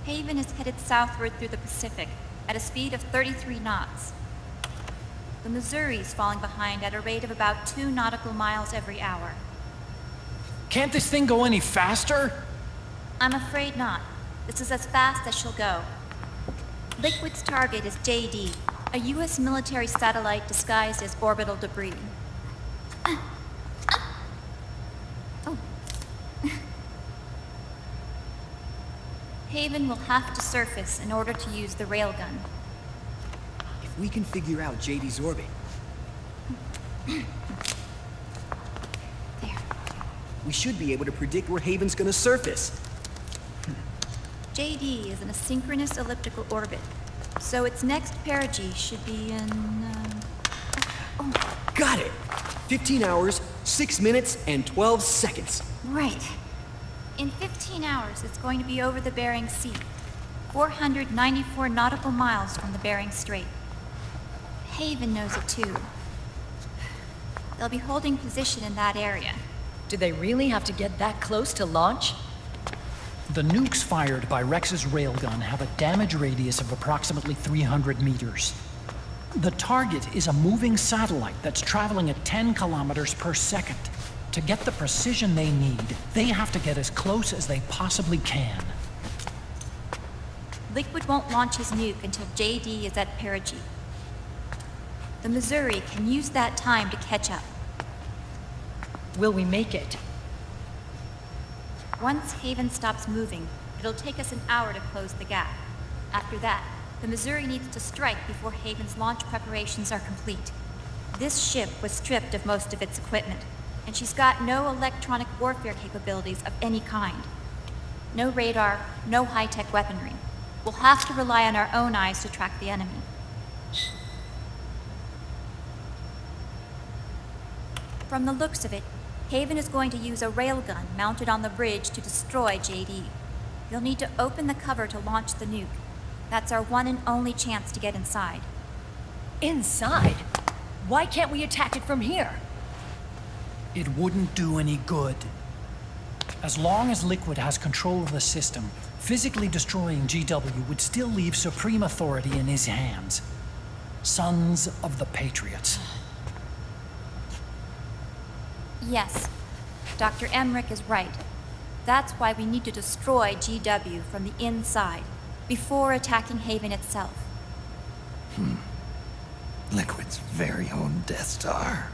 Haven is headed southward through the Pacific at a speed of 33 knots. The Missouri's falling behind at a rate of about 2 nautical miles every hour. Can't this thing go any faster? I'm afraid not. This is as fast as she'll go. Liquid's target is JD, a U.S. military satellite disguised as orbital debris. Oh. Haven will have to surface in order to use the railgun. If we can figure out JD's orbit... There. We should be able to predict where Haven's gonna surface. JD is in a synchronous elliptical orbit, so its next perigee should be in, Got it! 15 hours, 6 minutes, and 12 seconds. Right. In 15 hours, it's going to be over the Bering Sea, 494 nautical miles from the Bering Strait. Haven knows it too. They'll be holding position in that area. Do they really have to get that close to launch? The nukes fired by Rex's railgun have a damage radius of approximately 300 meters. The target is a moving satellite that's traveling at 10 kilometers per second. To get the precision they need, they have to get as close as they possibly can. Liquid won't launch his nuke until JD is at perigee. The Missouri can use that time to catch up. Will we make it? Once Haven stops moving, it'll take us an hour to close the gap. After that, the Missouri needs to strike before Haven's launch preparations are complete. This ship was stripped of most of its equipment, and she's got no electronic warfare capabilities of any kind. No radar, no high-tech weaponry. We'll have to rely on our own eyes to track the enemy. From the looks of it, Haven is going to use a railgun mounted on the bridge to destroy JD. You'll need to open the cover to launch the nuke. That's our one and only chance to get inside. Inside? Why can't we attack it from here? It wouldn't do any good. As long as Liquid has control of the system, physically destroying GW would still leave supreme authority in his hands. Sons of the Patriots. Yes, Dr. Emmerich is right. That's why we need to destroy GW from the inside, before attacking Haven itself. Liquid's very own Death Star.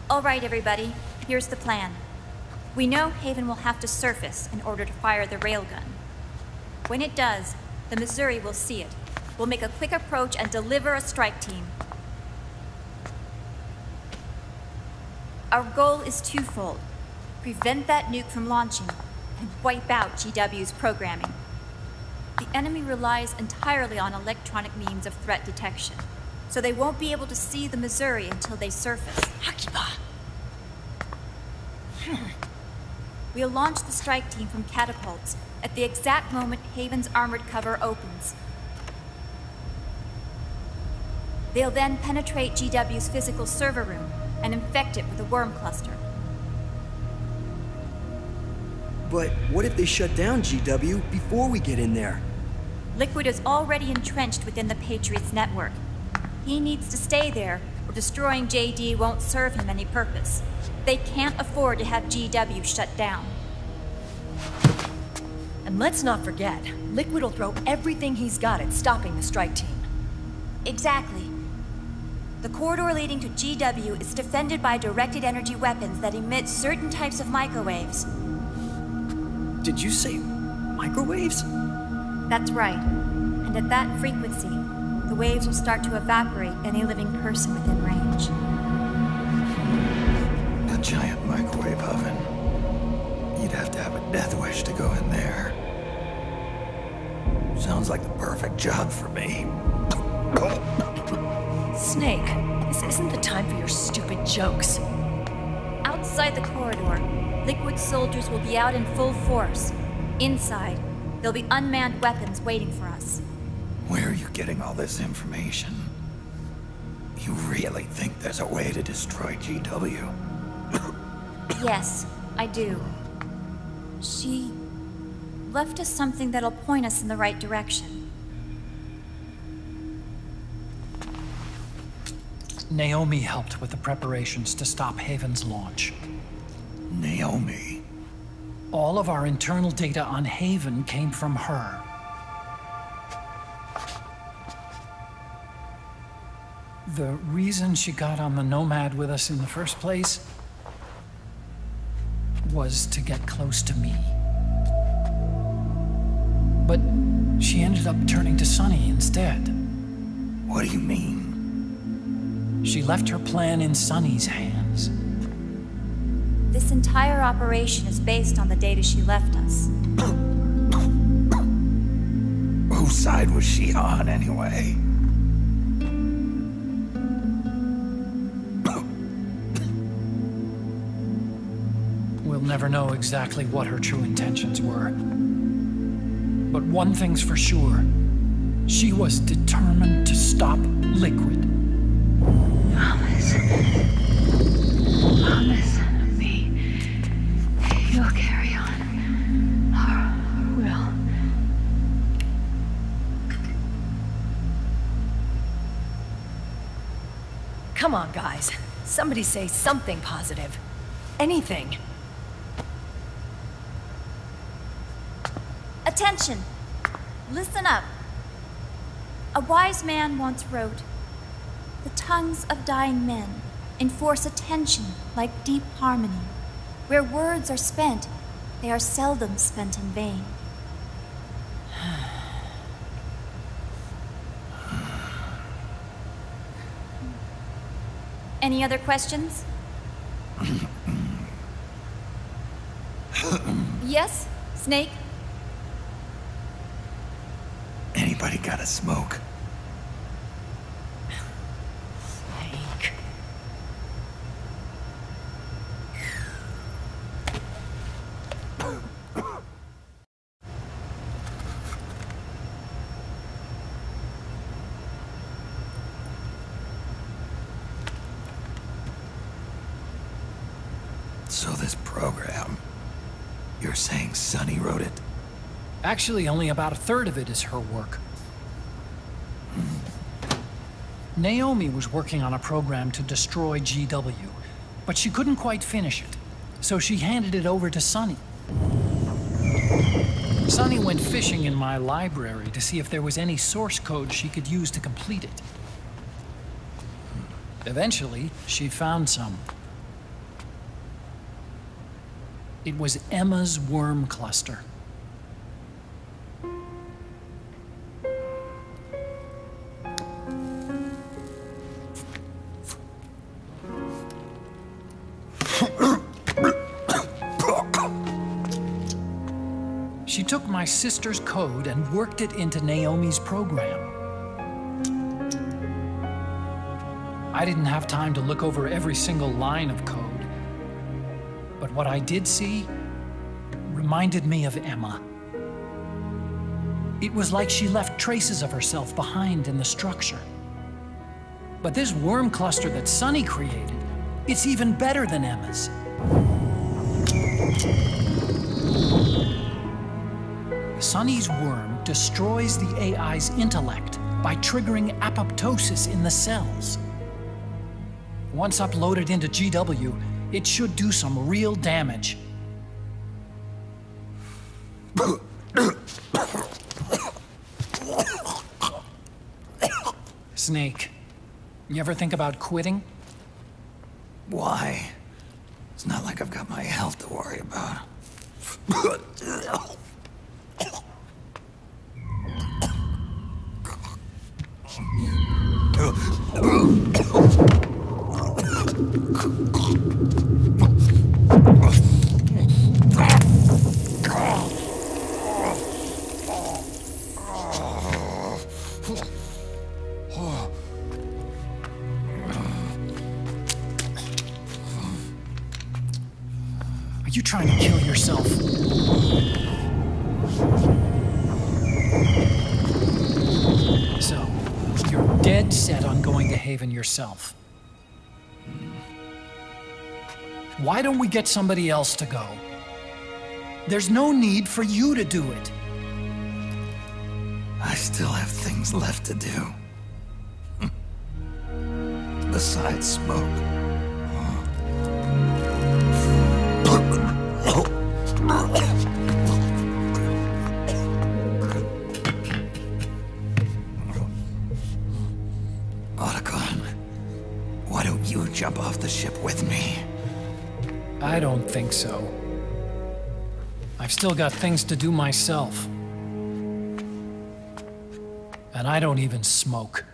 All right, everybody, here's the plan. We know Haven will have to surface in order to fire the railgun. When it does, the Missouri will see it. We'll make a quick approach and deliver a strike team. Our goal is twofold. Prevent that nuke from launching and wipe out GW's programming. The enemy relies entirely on electronic means of threat detection, so they won't be able to see the Missouri until they surface. Hakiba! We'll launch the strike team from catapults at the exact moment Haven's armored cover opens. They'll then penetrate GW's physical server room and infect it with a worm cluster. But what if they shut down GW before we get in there? Liquid is already entrenched within the Patriots network. He needs to stay there, or destroying JD won't serve him any purpose. They can't afford to have GW shut down. And let's not forget, Liquid will throw everything he's got at stopping the strike team. Exactly. The corridor leading to GW is defended by directed energy weapons that emit certain types of microwaves. Did you say microwaves? That's right. And at that frequency, the waves will start to evaporate any living person within range. A giant microwave oven. You'd have to have a death wish to go in there. Sounds like the perfect job for me. Snake, this isn't the time for your stupid jokes. Outside the corridor, Liquid soldiers will be out in full force. Inside, there'll be unmanned weapons waiting for us. Where are you getting all this information? You really think there's a way to destroy GW? Yes, I do. She left us something that'll point us in the right direction. Naomi helped with the preparations to stop Haven's launch. Naomi? All of our internal data on Haven came from her. The reason she got on the Nomad with us in the first place was to get close to me. But she ended up turning to Sunny instead. What do you mean? She left her plan in Sunny's hands. This entire operation is based on the data she left us. Whose side was she on, anyway? We'll never know exactly what her true intentions were. But one thing's for sure. She was determined to stop Liquid. Promise. Promise me. You'll carry on. Or will. Come on, guys. Somebody say something positive. Anything. Attention! Listen up. A wise man once wrote, "The tongues of dying men enforce attention like deep harmony. Where words are spent, they are seldom spent in vain." Any other questions? Yes, Snake? Anybody got a smoke? Snake. So this program, you're saying Sunny wrote it? Actually, only about a third of it is her work. Naomi was working on a program to destroy GW, but she couldn't quite finish it, so she handed it over to Sunny. Sunny went fishing in my library to see if there was any source code she could use to complete it. Eventually, she found some. It was Emma's worm cluster. She took my sister's code and worked it into Naomi's program. I didn't have time to look over every single line of code, but what I did see reminded me of Emma. It was like she left traces of herself behind in the structure. But this worm cluster that Sunny created, it's even better than Emma's. Sunny's worm destroys the AI's intellect by triggering apoptosis in the cells. Once uploaded into GW, it should do some real damage. Snake, you ever think about quitting? Why? It's not like I've got my health to worry about. Are you trying to kill yourself? So, you're dead set on going to Haven yourself. Why don't we get somebody else to go? There's no need for you to do it. I still have things left to do. Besides smoke. Otacon, why don't you jump off the ship with me? I don't think so. I've still got things to do myself. And I don't even smoke.